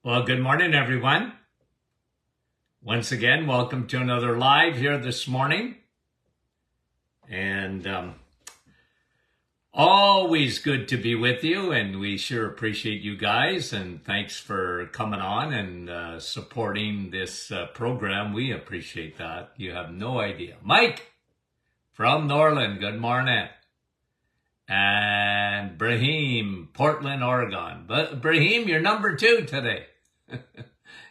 Well, good morning, everyone. Once again, welcome to another live here this morning. And always good to be with you, and we sure appreciate you guys. And thanks for coming on and supporting this program. We appreciate that. You have no idea. Mike from Norland, good morning. And Brahim, Portland, Oregon. But Brahim, you're number 2 today.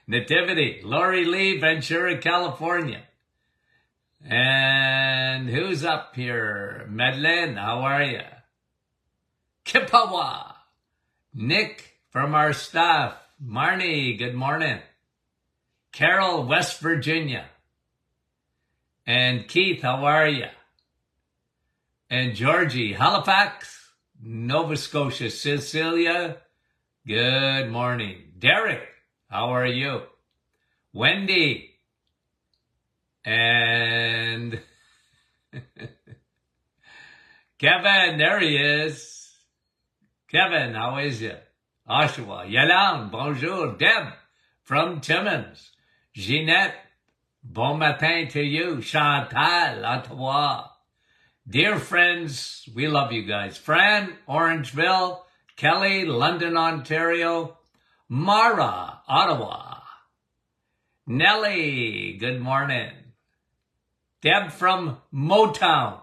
Nativity, Lori Lee, Ventura, California. And who's up here? Madeleine, how are you? Kippawa, Nick from our staff. Marnie, good morning. Carol, West Virginia. And Keith, how are you? And Georgie, Halifax, Nova Scotia. Cecilia, good morning. Derek, how are you? Wendy. And Kevin, there he is. Kevin, how is you? Oshawa. Yalan, bonjour. Deb from Timmins. Jeanette, bon matin to you. Chantal, Ottawa. Dear friends, we love you guys. Fran, Orangeville. Kelly, London, Ontario. Mara, Ottawa. Nellie, good morning. Deb from Motown.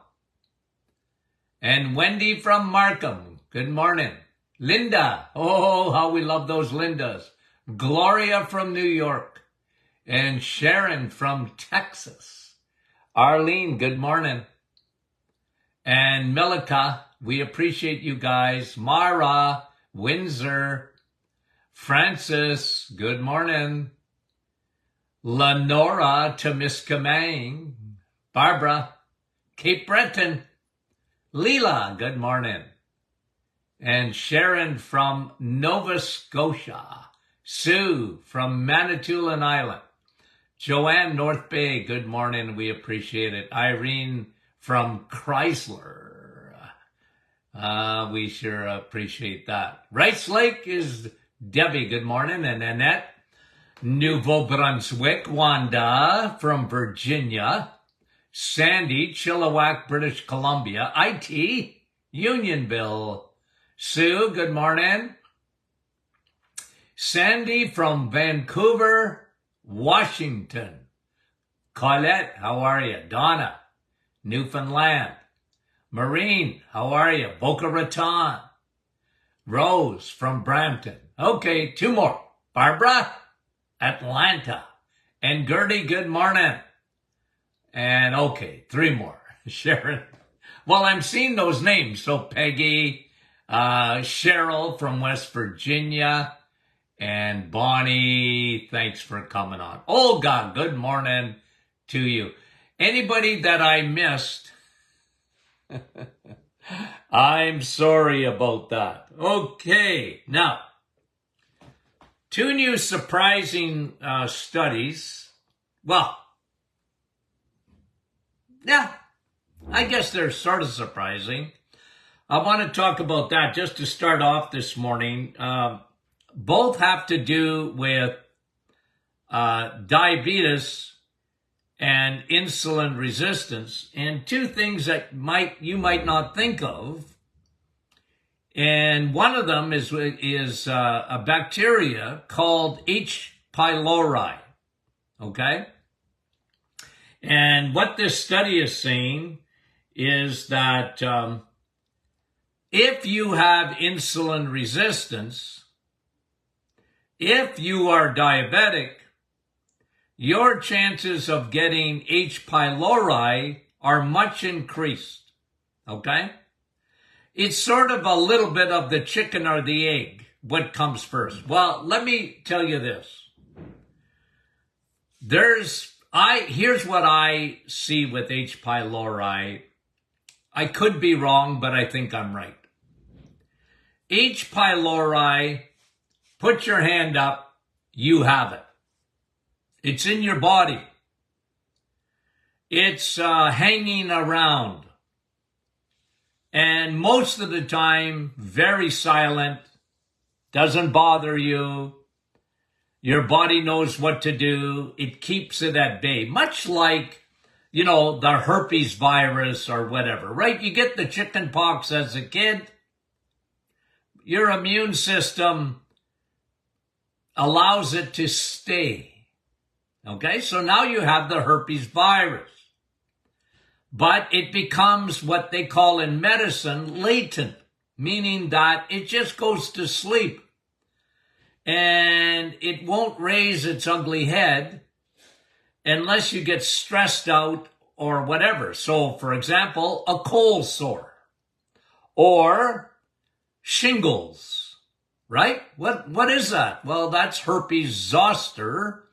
And Wendy from Markham, good morning. Linda, oh, how we love those Lindas. Gloria from New York. And Sharon from Texas. Arlene, good morning. And Melika, we appreciate you guys. Mara, Windsor. Francis, good morning. Lenora, Temiskaming. Barbara, Cape Breton. Leela, good morning. And Sharon from Nova Scotia. Sue from Manitoulin Island. Joanne, North Bay, good morning. We appreciate it. Irene from Chrysler. We sure appreciate that. Rice Lake is Debbie, good morning. And Annette, Nouveau Brunswick. Wanda from Virginia. Sandy, Chilliwack, British Columbia. IT, Unionville. Sue, good morning. Sandy from Vancouver, Washington. Colette, how are you? Donna, Newfoundland. Maureen, how are you? Boca Raton. Rose from Brampton. Okay, 2 more. Barbara, Atlanta. And Gertie, good morning. And okay, 3 more. Sharon. Well, I'm seeing those names. So Peggy, Cheryl from West Virginia, and Bonnie, thanks for coming on. Olga, good morning to you. Anybody that I missed, I'm sorry about that. Okay, now, 2 new surprising studies. Well, yeah, I guess they're sort of surprising. I want to talk about that just to start off this morning. Both have to do with diabetes and insulin resistance, and 2 things that you might not think of. And one of them is a bacteria called H. pylori. Okay? And what this study is saying is that if you have insulin resistance, if you are diabetic, your chances of getting H. pylori are much increased. Okay? It's sort of a little bit of the chicken or the egg. What comes first? Well, let me tell you this. Here's what I see with H. pylori. I could be wrong, but I think I'm right. H. pylori, put your hand up, you have it. It's in your body. It's hanging around. And most of the time, very silent, doesn't bother you. Your body knows what to do. It keeps it at bay, much like, you know, the herpes virus or whatever, right? You get the chicken pox as a kid. Your immune system allows it to stay. Okay, so now you have the herpes virus. But it becomes what they call in medicine latent, meaning that it just goes to sleep. And it won't raise its ugly head unless you get stressed out or whatever. So, for example, a cold sore or shingles, right? What is that? Well, that's herpes zoster,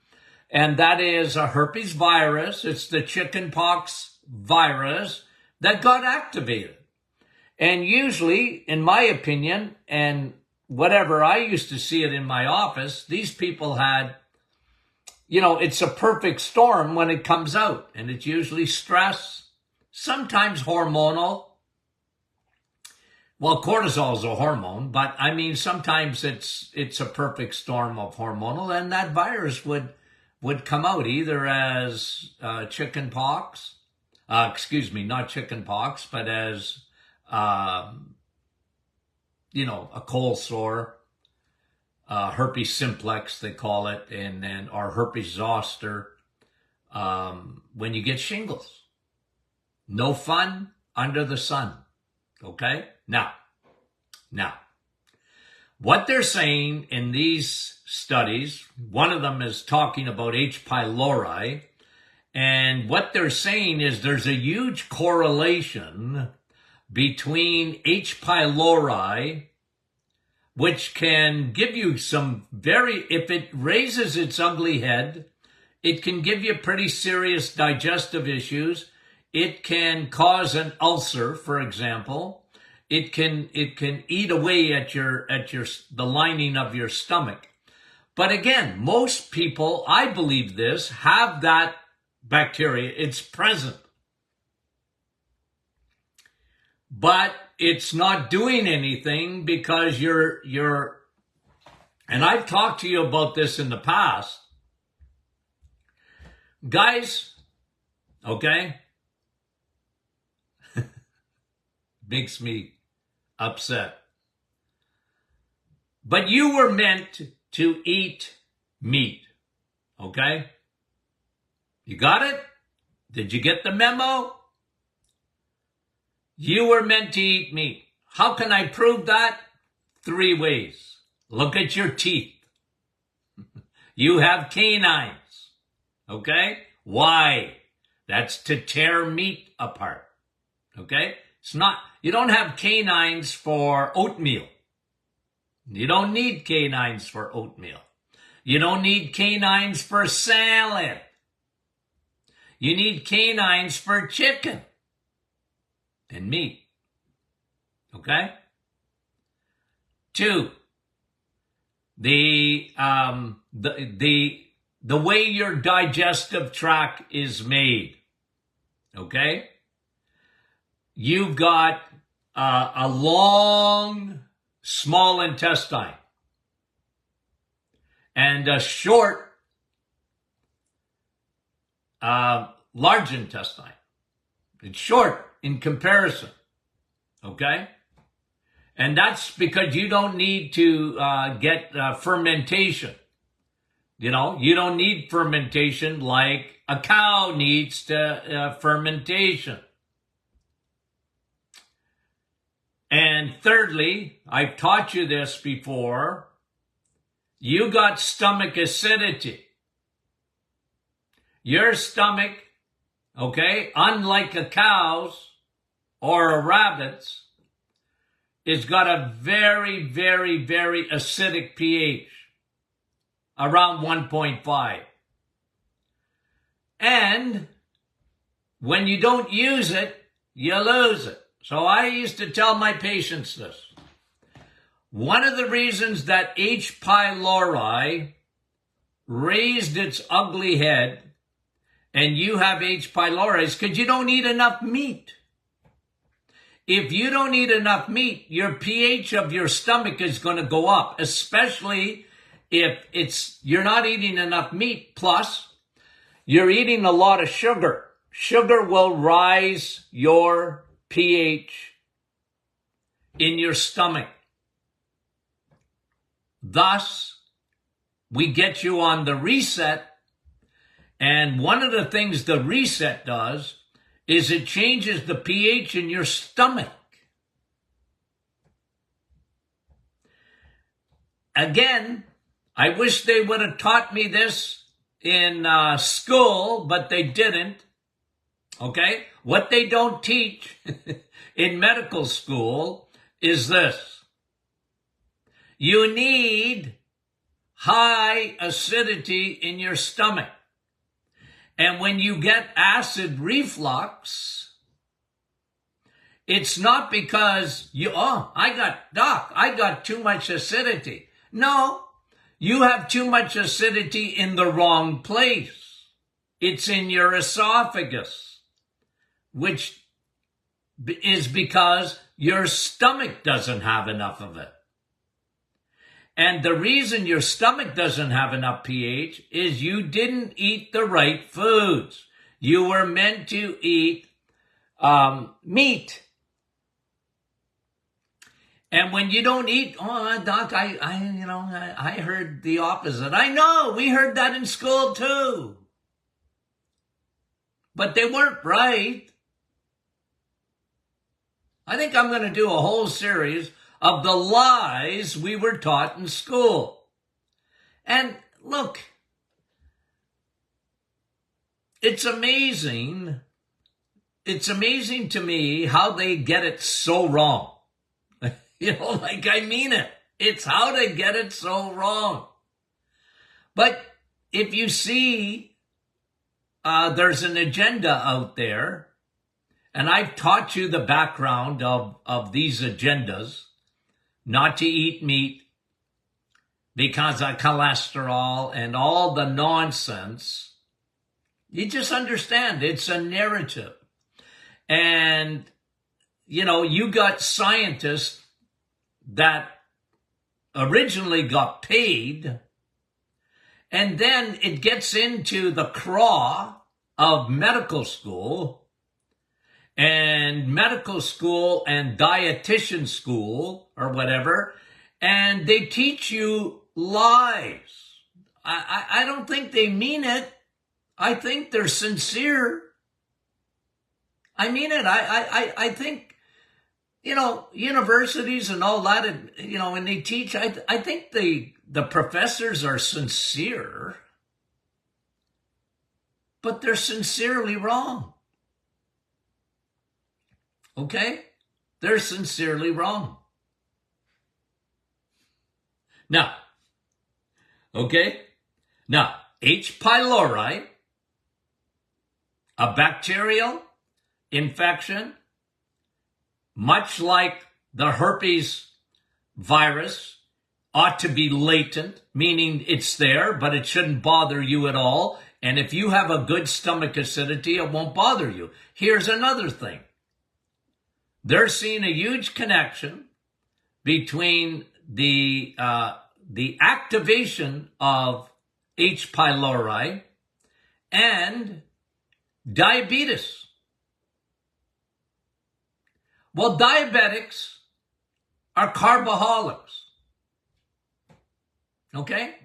and that is a herpes virus. It's the chickenpox virus that got activated. And usually, in my opinion, and whatever, I used to see it in my office, these people had, you know, it's a perfect storm when it comes out. And it's usually stress, sometimes hormonal. Well, cortisol is a hormone, but I mean, sometimes it's a perfect storm of hormonal, and that virus would come out either as chicken pox, not chicken pox, but as, you know, a cold sore, herpes simplex, they call it, and then, or herpes zoster, when you get shingles. No fun under the sun. Okay? Now, what they're saying in these studies, one of them is talking about H. pylori, and what they're saying is there's a huge correlation between H. pylori, which can give you some if it raises its ugly head, it can give you pretty serious digestive issues. It can cause an ulcer, for example. It can eat away at the lining of your stomach. But again, most people, I believe this, have that bacteria. It's present. But it's not doing anything because you're, and I've talked to you about this in the past. Guys, okay? Makes me upset. But you were meant to eat meat, okay? You got it? Did you get the memo? You were meant to eat meat. How can I prove that? 3 ways. Look at your teeth. You have canines, okay? Why? That's to tear meat apart, okay? It's not, you don't have canines for oatmeal. You don't need canines for oatmeal. You don't need canines for salad. You need canines for chicken and meat. Okay? 2, the way your digestive tract is made. Okay? You've got a long, small intestine and a short, large intestine. It's short in comparison, okay? And that's because you don't need to get fermentation. You know, you don't need fermentation like a cow needs fermentation. And thirdly, I've taught you this before, you got stomach acidity. Your stomach, okay, unlike a cow's or a rabbit's, it's got a very, very, very acidic pH, around 1.5. And when you don't use it, you lose it. So I used to tell my patients this. One of the reasons that H. pylori raised its ugly head and you have H. pylori is because you don't eat enough meat. If you don't eat enough meat, your pH of your stomach is going to go up, especially if you're not eating enough meat, plus you're eating a lot of sugar. Sugar will rise your pH in your stomach. Thus, we get you on the reset. And one of the things the reset does is it changes the pH in your stomach. Again, I wish they would have taught me this in school, but they didn't. Okay? What they don't teach in medical school is this. You need high acidity in your stomach. And when you get acid reflux, it's not because I got too much acidity. No, you have too much acidity in the wrong place. It's in your esophagus, which is because your stomach doesn't have enough of it. And the reason your stomach doesn't have enough pH is you didn't eat the right foods. You were meant to eat meat. And when you don't eat, Doc, I heard the opposite. I know, we heard that in school too. But they weren't right. I think I'm going to do a whole series of the lies we were taught in school. And look, it's amazing. It's amazing to me how they get it so wrong. I mean it. It's how they get it so wrong. But if you see, there's an agenda out there, and I've taught you the background of these agendas. Not to eat meat because of cholesterol and all the nonsense. You just understand it's a narrative. And, you got scientists that originally got paid, and then it gets into the craw of medical school and dietitian school or whatever, and they teach you lies. I don't think they mean it. I think they're sincere. I mean it. I think, universities and all that, when they teach, I think the professors are sincere, but they're sincerely wrong. Okay? They're sincerely wrong. Now, H. pylori, a bacterial infection, much like the herpes virus, ought to be latent, meaning it's there, but it shouldn't bother you at all. And if you have a good stomach acidity, it won't bother you. Here's another thing. They're seeing a huge connection between the activation of H. pylori and diabetes. Well, diabetics are carboholics. Okay?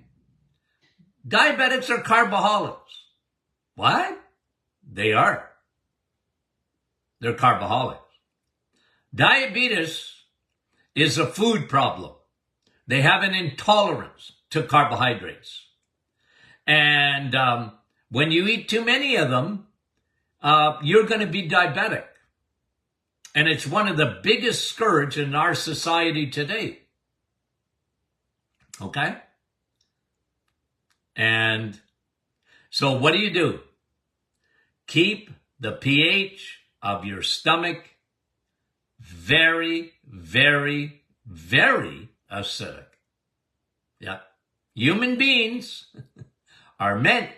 Diabetics are carboholics. What? They are. They're carboholics. Diabetes is a food problem. They have an intolerance to carbohydrates. And when you eat too many of them, you're going to be diabetic. And it's one of the biggest scourge in our society today. Okay? And so what do? Keep the pH of your stomach very, very, very acidic. Yeah. Human beings are meant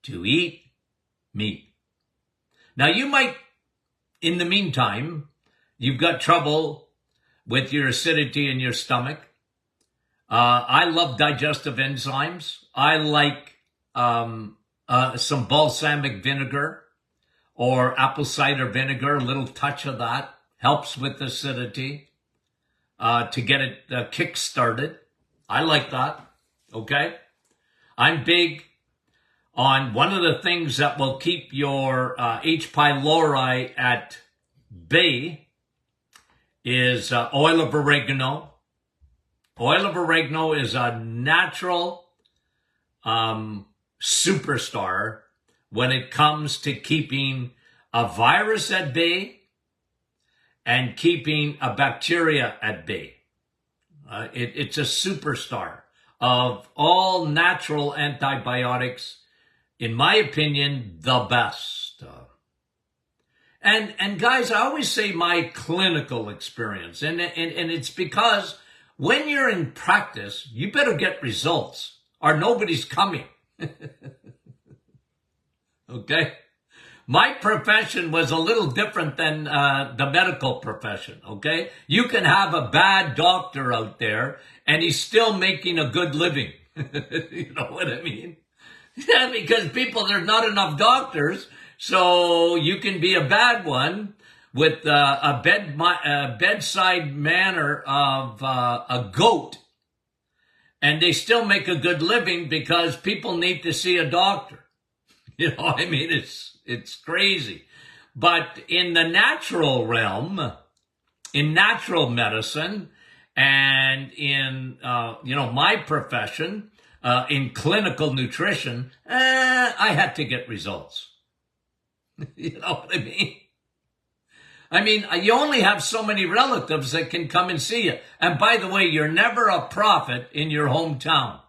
to eat meat. Now you might, in the meantime, you've got trouble with your acidity in your stomach. I love digestive enzymes. I like some balsamic vinegar or apple cider vinegar. A little touch of that helps with acidity to get it kick-started. I like that. Okay? I'm big on one of the things that will keep your H. pylori at bay is oil of oregano. Oil of oregano is a natural superstar when it comes to keeping a virus at bay and keeping a bacteria at bay. It's a superstar of all natural antibiotics. In my opinion, the best. And guys, I always say my clinical experience, and it's because when you're in practice, you better get results or nobody's coming. Okay? My profession was a little different than the medical profession, okay? You can have a bad doctor out there and he's still making a good living. You know what I mean? Yeah, because there's not enough doctors, so you can be a bad one with a bedside manner of a goat, and they still make a good living because people need to see a doctor. You know, I mean, it's crazy. But in the natural realm, in natural medicine, and in my profession, in clinical nutrition, I had to get results. You know what I mean? I mean, you only have so many relatives that can come and see you. And by the way, you're never a prophet in your hometown.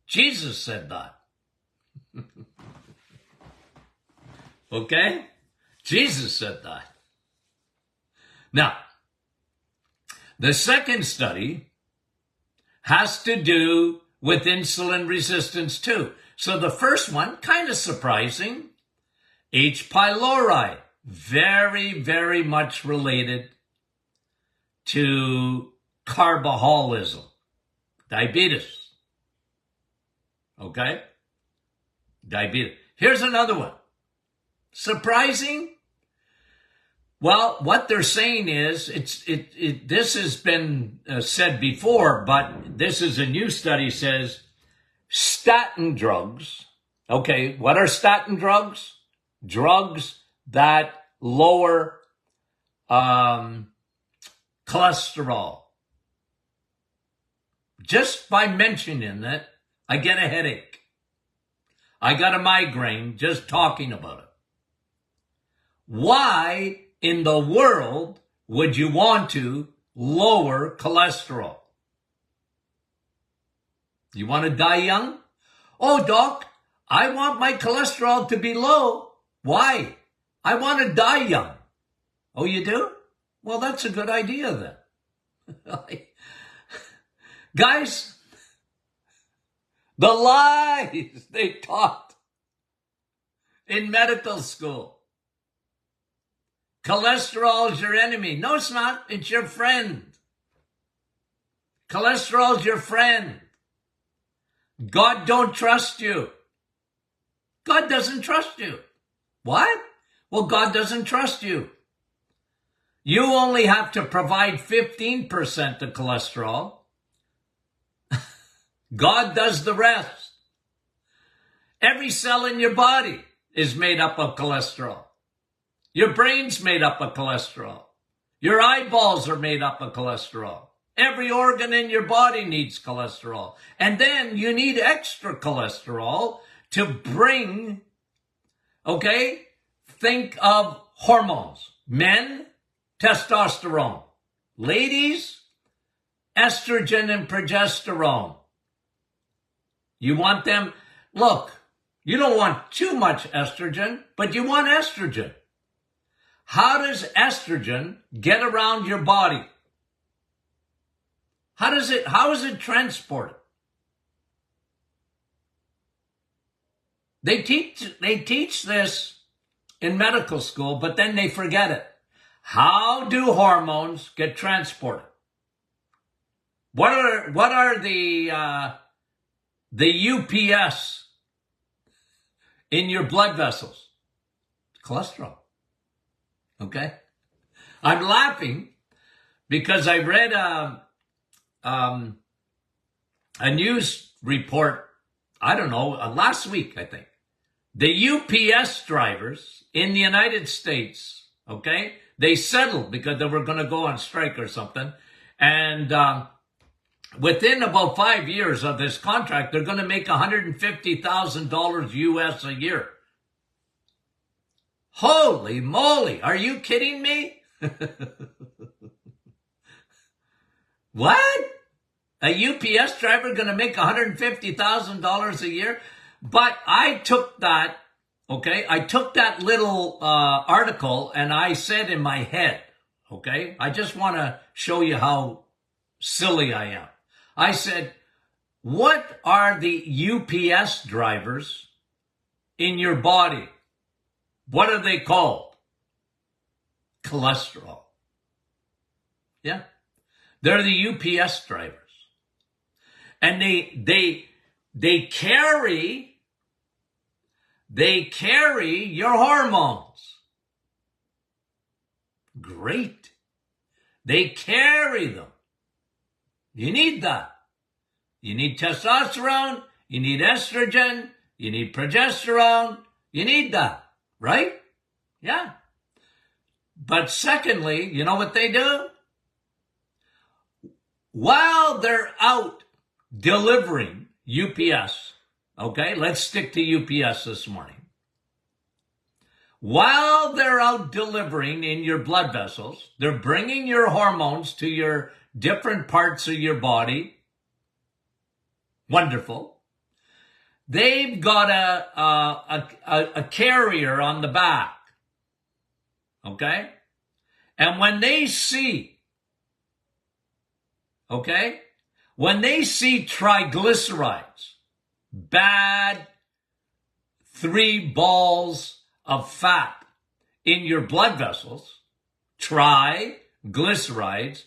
Jesus said that. Okay? Jesus said that. Now, the second study has to do with insulin resistance too. So the first one, kind of surprising, H. pylori, very, very much related to carboholism, diabetes. Okay? Diabetes. Here's another one. Surprising? Well, what they're saying is, this has been said before, but this is a new study says statin drugs. Okay, what are statin drugs? Drugs that lower cholesterol. Just by mentioning it, I get a headache. I got a migraine just talking about it. Why in the world would you want to lower cholesterol? You want to die young? Oh, doc, I want my cholesterol to be low. Why? I want to die young. Oh, you do? Well, that's a good idea then. Guys, the lies they taught in medical school. Cholesterol is your enemy. No, it's not. It's your friend. Cholesterol is your friend. God don't trust you. God doesn't trust you. What? Well, God doesn't trust you. You only have to provide 15% of cholesterol. God does the rest. Every cell in your body is made up of cholesterol. Your brain's made up of cholesterol. Your eyeballs are made up of cholesterol. Every organ in your body needs cholesterol. And then you need extra cholesterol to bring, okay, think of hormones. Men, testosterone. Ladies, estrogen and progesterone. You want them, look, you don't want too much estrogen, but you want estrogen. How does estrogen get around your body? How is it transported? They teach this in medical school, but then they forget it. How do hormones get transported? What are the UPS in your blood vessels? Cholesterol. Okay? I'm laughing because I read a news report, I don't know, last week, I think. The UPS drivers in the United States, okay, they settled because they were going to go on strike or something. And within about 5 years of this contract, they're going to make $150,000 US a year. Holy moly, are you kidding me? What? A UPS driver going to make $150,000 a year? But I took that, okay, I took that little article and I said in my head, okay, I just want to show you how silly I am. I said, what are the UPS drivers in your body? What are they called? Cholesterol. Yeah. They're the UPS drivers. And they carry your hormones. Great. They carry them. You need that. You need testosterone. You need estrogen. You need progesterone. You need that. Right? Yeah. But secondly, you know what they do? While they're out delivering UPS, okay, let's stick to UPS this morning. While they're out delivering in your blood vessels, they're bringing your hormones to your different parts of your body. Wonderful. They've got a carrier on the back, okay? And when they see, okay, when they see triglycerides, bad 3 balls of fat in your blood vessels, triglycerides,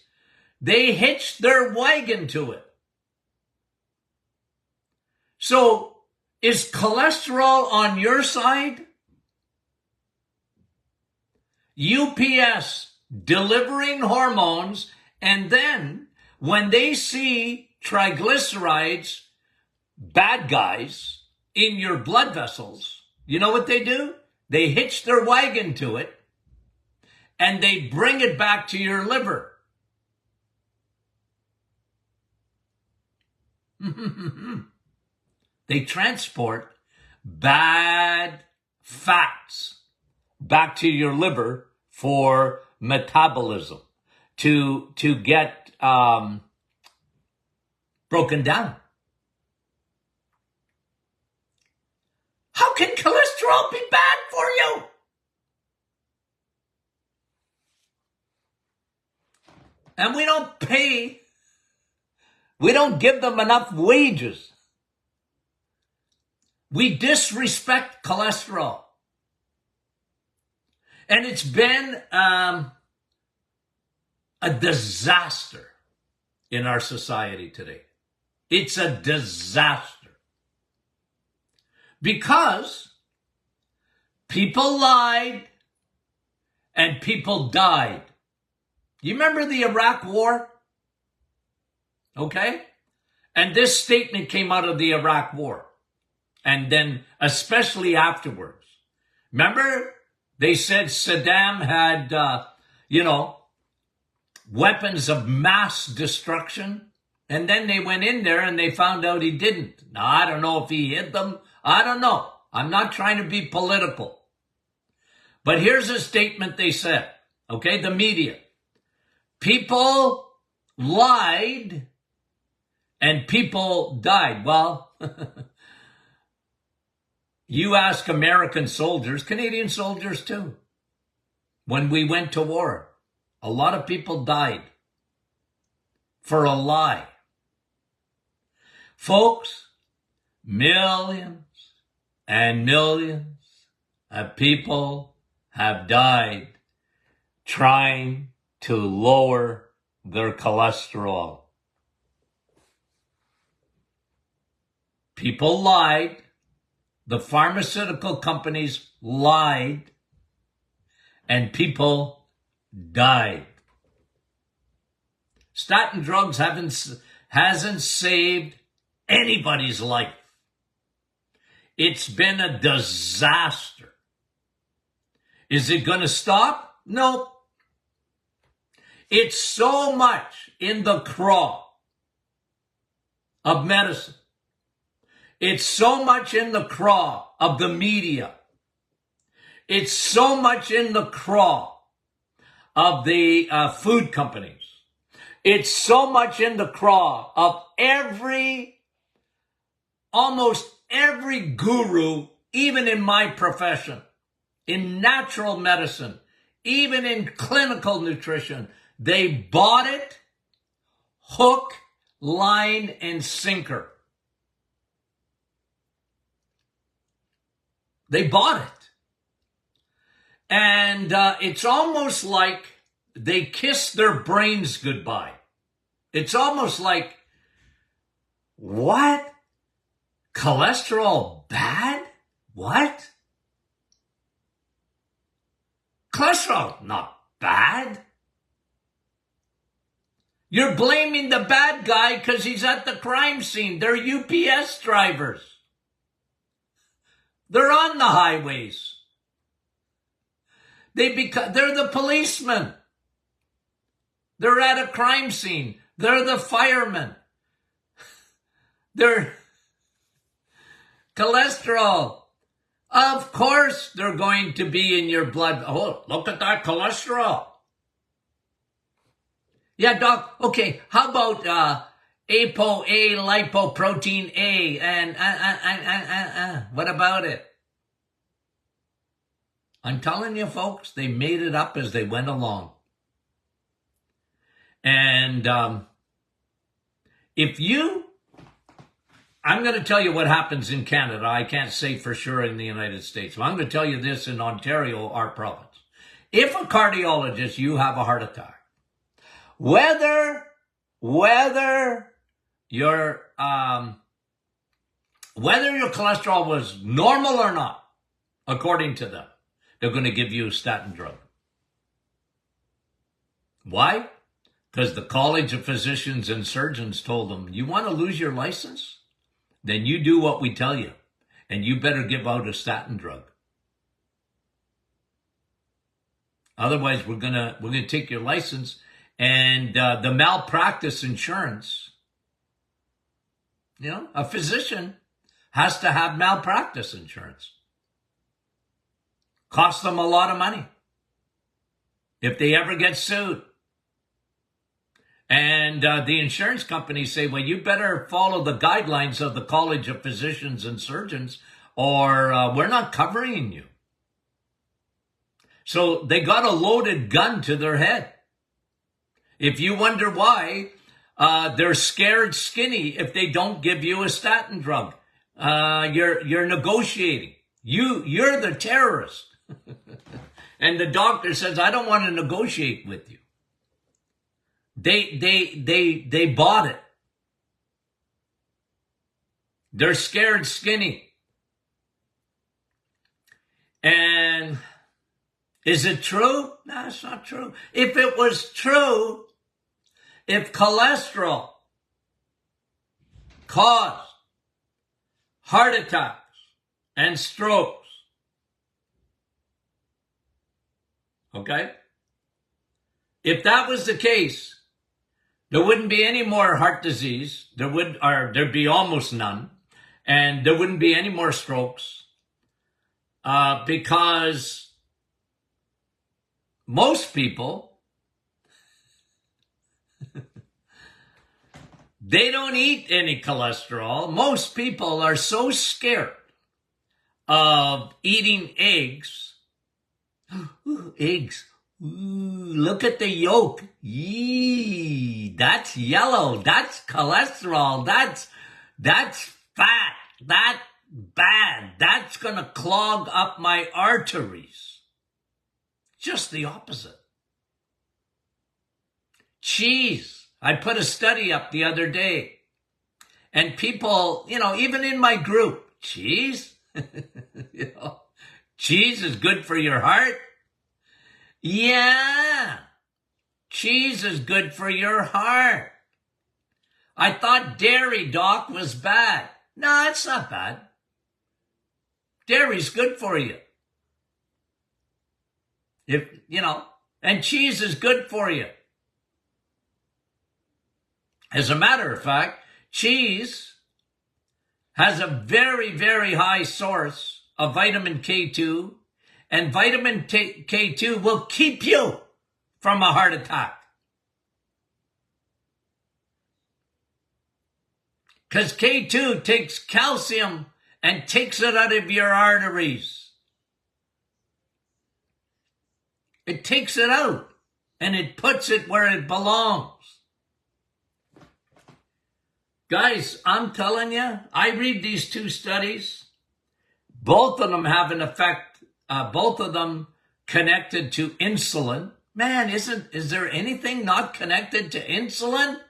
they hitch their wagon to it. So, is cholesterol on your side? UPS delivering hormones, and then when they see triglycerides, bad guys, in your blood vessels, you know what they do? They hitch their wagon to it, and they bring it back to your liver. They transport bad fats back to your liver for metabolism, to get broken down. How can cholesterol be bad for you? And we don't give them enough wages. We disrespect cholesterol. And it's been a disaster in our society today. It's a disaster. Because people lied and people died. You remember the Iraq War? Okay? And this statement came out of the Iraq War. And then especially afterwards. Remember, they said Saddam had, weapons of mass destruction. And then they went in there and they found out he didn't. Now, I don't know if he hid them. I don't know. I'm not trying to be political. But here's a statement they said. Okay, the media. People lied and people died. Well, you ask American soldiers, Canadian soldiers too. When we went to war, a lot of people died for a lie. Folks, millions and millions of people have died trying to lower their cholesterol. People lied. The pharmaceutical companies lied. And people died. Statin drugs hasn't saved anybody's life. It's been a disaster. Is it going to stop? No. It's so much in the craw of medicine. It's so much in the craw of the media. It's so much in the craw of the food companies. It's so much in the craw of almost every guru, even in my profession, in natural medicine, even in clinical nutrition. They bought it hook, line, and sinker. They bought it. And it's almost like they kissed their brains goodbye. It's almost like, what? Cholesterol bad? What? Cholesterol not bad. You're blaming the bad guy because he's at the crime scene. They're UPS drivers. They're on the highways. They're the policemen. They're at a crime scene. They're the firemen. They're cholesterol. Of course they're going to be in your blood. Oh, look at that cholesterol. Yeah, doc. Okay, how about ApoA, lipoprotein A, and what about it? I'm telling you, folks, they made it up as they went along. And I'm going to tell you what happens in Canada. I can't say for sure in the United States. So I'm going to tell you this in Ontario, our province. If a cardiologist, you have a heart attack, whether your cholesterol was normal or not, according to them, they're going to give you a statin drug. Why? Because the College of Physicians and Surgeons told them, you want to lose your license? Then you do what we tell you, and you better give out a statin drug. Otherwise, we're gonna take your license, and the malpractice insurance. You know, a physician has to have malpractice insurance. Costs them a lot of money if they ever get sued. And the insurance companies say, well, you better follow the guidelines of the College of Physicians and Surgeons, or we're not covering you. So they got a loaded gun to their head. If you wonder why, they're scared skinny if they don't give you a statin drug. You're negotiating. You're the terrorist. And the doctor says, I don't want to negotiate with you. They bought it. They're scared skinny. And is it true? No, it's not true. If it was true, if cholesterol caused heart attacks and strokes, okay? If that was the case, there wouldn't be any more heart disease. There'd be almost none. And there wouldn't be any more strokes. Because most people, they don't eat any cholesterol. Most people are so scared of eating eggs. Ooh, eggs. Ooh, look at the yolk. Yee, that's yellow. That's cholesterol. That's fat. That's bad. That's going to clog up my arteries. Just the opposite. Cheese. I put a study up the other day. And people, even in my group, cheese, cheese is good for your heart. Yeah, cheese is good for your heart. I thought dairy, Doc, was bad. No, it's not bad. Dairy's good for you. And cheese is good for you. As a matter of fact, cheese has a very, very high source of vitamin K2, and vitamin K2 will keep you from a heart attack. Because K2 takes calcium and takes it out of your arteries. It takes it out and it puts it where it belongs. Guys, I'm telling you, I read these two studies. Both of them have an effect, both of them connected to insulin. Man, is there anything not connected to insulin?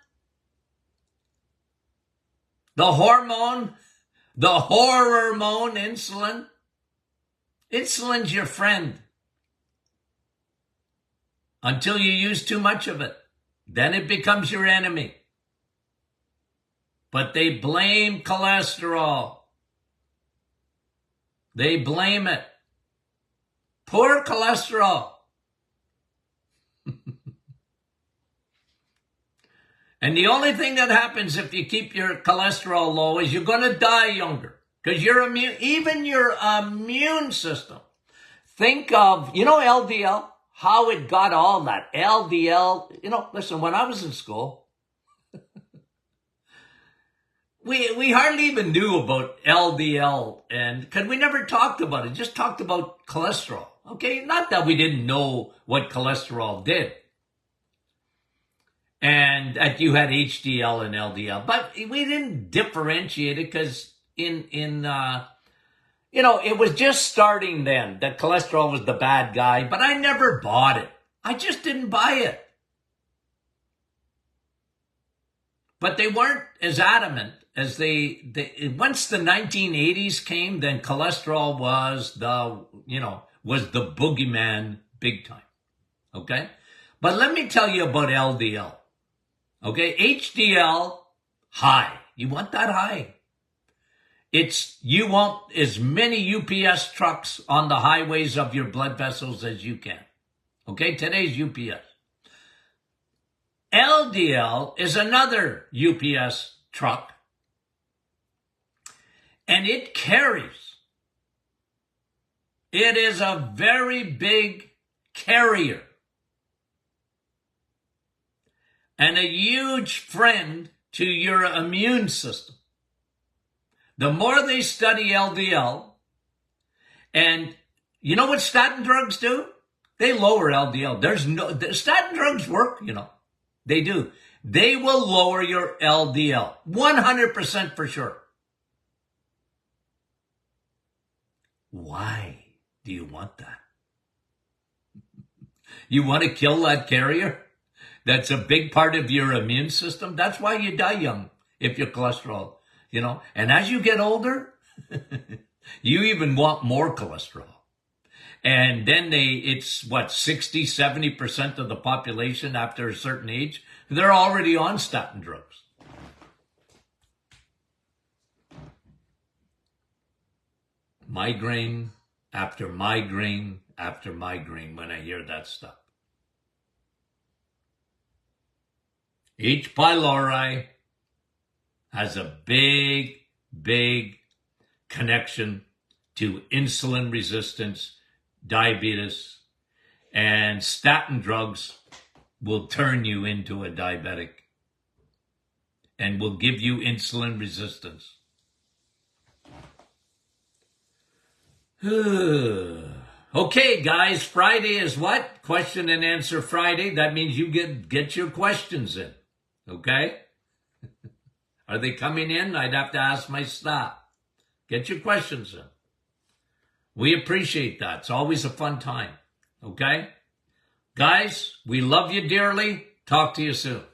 The hormone, insulin. Insulin's your friend until you use too much of it. Then it becomes your enemy. But they blame cholesterol. They blame it. Poor cholesterol. And the only thing that happens if you keep your cholesterol low is you're going to die younger. Because even your immune system. Think of, LDL, how it got all that. LDL, listen, when I was in school, we hardly even knew about LDL, and because we never talked about it, just talked about cholesterol. Okay, not that we didn't know what cholesterol did. And that you had HDL and LDL, but we didn't differentiate it because it was just starting then that cholesterol was the bad guy, but I never bought it. I just didn't buy it. But they weren't as adamant as once the 1980s came, then cholesterol was the boogeyman big time. Okay? But let me tell you about LDL. Okay, HDL, high. You want that high. You want as many UPS trucks on the highways of your blood vessels as you can. Okay, today's UPS. LDL is another UPS truck. And it carries. It is a very big carrier. And a huge friend to your immune system. The more they study LDL, and you know what statin drugs do? They lower LDL. Statin drugs work, They do. They will lower your LDL. 100% for sure. Why do you want that? You want to kill that carrier? That's a big part of your immune system. That's why you die young if your cholesterol, And as you get older, you even want more cholesterol. And then it's 60, 70% of the population after a certain age, they're already on statin drugs. Migraine after migraine after migraine when I hear that stuff. H. pylori has a big, big connection to insulin resistance, diabetes, and statin drugs will turn you into a diabetic and will give you insulin resistance. Okay, guys, Friday is what? Question and answer Friday. That means you get your questions in. Okay? Are they coming in? I'd have to ask my staff. Get your questions in. We appreciate that. It's always a fun time. Okay? Guys, we love you dearly. Talk to you soon.